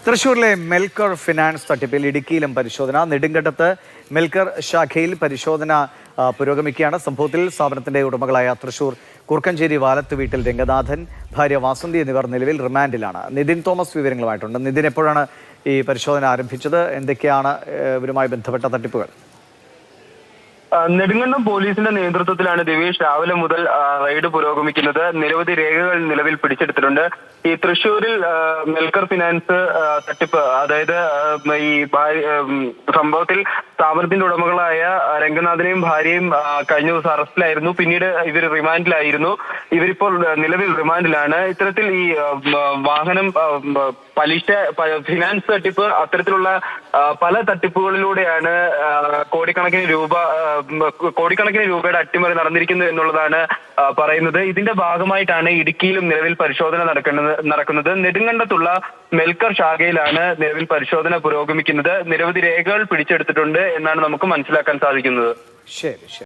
തൃശൂരിലെ മെൽക്കർ ഫിനാൻസ് തട്ടിപ്പിൽ ഇടുക്കിയിലും പരിശോധന. നെടുങ്കണ്ടത്ത് മെൽക്കർ ശാഖയിൽ പരിശോധന പുരോഗമിക്കുകയാണ്. സംഭവത്തിൽ സ്ഥാപനത്തിന്റെ ഉടമകളായ തൃശൂർ കുർക്കഞ്ചേരി വാലത്ത് വീട്ടിൽ രംഗനാഥൻ, ഭാര്യ വാസന്തി എന്നിവർ നിലവിൽ റിമാൻഡിലാണ്. നിതിൻ തോമസ് വിവരങ്ങളുമായിട്ടുണ്ട്. നിതിൻ, എപ്പോഴാണ് ഈ പരിശോധന ആരംഭിച്ചത്? എന്തൊക്കെയാണ് ഇവരുമായി ബന്ധപ്പെട്ട തട്ടിപ്പുകൾ? നെടുങ്കണ്ടം പോലീസിന്റെ നേതൃത്വത്തിലാണ് ദിവേഷ് രാവിലെ മുതൽ റെയ്ഡ് പുരോഗമിക്കുന്നത്. നിരവധി രേഖകൾ നിലവിൽ പിടിച്ചെടുത്തിട്ടുണ്ട്. ഈ തൃശ്ശൂരിൽ മെൽക്കർ ഫിനാൻസ് തട്ടിപ്പ്, അതായത് ഈ സംഭവത്തിൽ സ്ഥാപനത്തിന്റെ ഉടമകളായ രംഗനാഥനെയും ഭാര്യയും കഴിഞ്ഞ ദിവസം അറസ്റ്റിലായിരുന്നു. പിന്നീട് ഇവർ റിമാൻഡിലായിരുന്നു. ഇവരിപ്പോൾ നിലവിൽ റിമാൻഡിലാണ്. ഇത്തരത്തിൽ ഈ വാഹനം, പലിശ, ഫിനാൻസ് തട്ടിപ്പ്, അത്തരത്തിലുള്ള പല തട്ടിപ്പുകളിലൂടെയാണ് കോടിക്കണക്കിന് രൂപയുടെ അട്ടിമറി നടന്നിരിക്കുന്നു എന്നുള്ളതാണ് പറയുന്നത്. ഇതിന്റെ ഭാഗമായിട്ടാണ് ഇടുക്കിയിലും നിലവിൽ പരിശോധന നടക്കുന്നത്. നെടുങ്കണ്ടത്തുള്ള മെൽക്കർ ശാഖയിലാണ് നിലവിൽ പരിശോധന പുരോഗമിക്കുന്നത്. നിരവധി രേഖകൾ പിടിച്ചെടുത്തിട്ടുണ്ട് എന്നാണ് നമുക്ക് മനസ്സിലാക്കാൻ സാധിക്കുന്നത്. ശരി.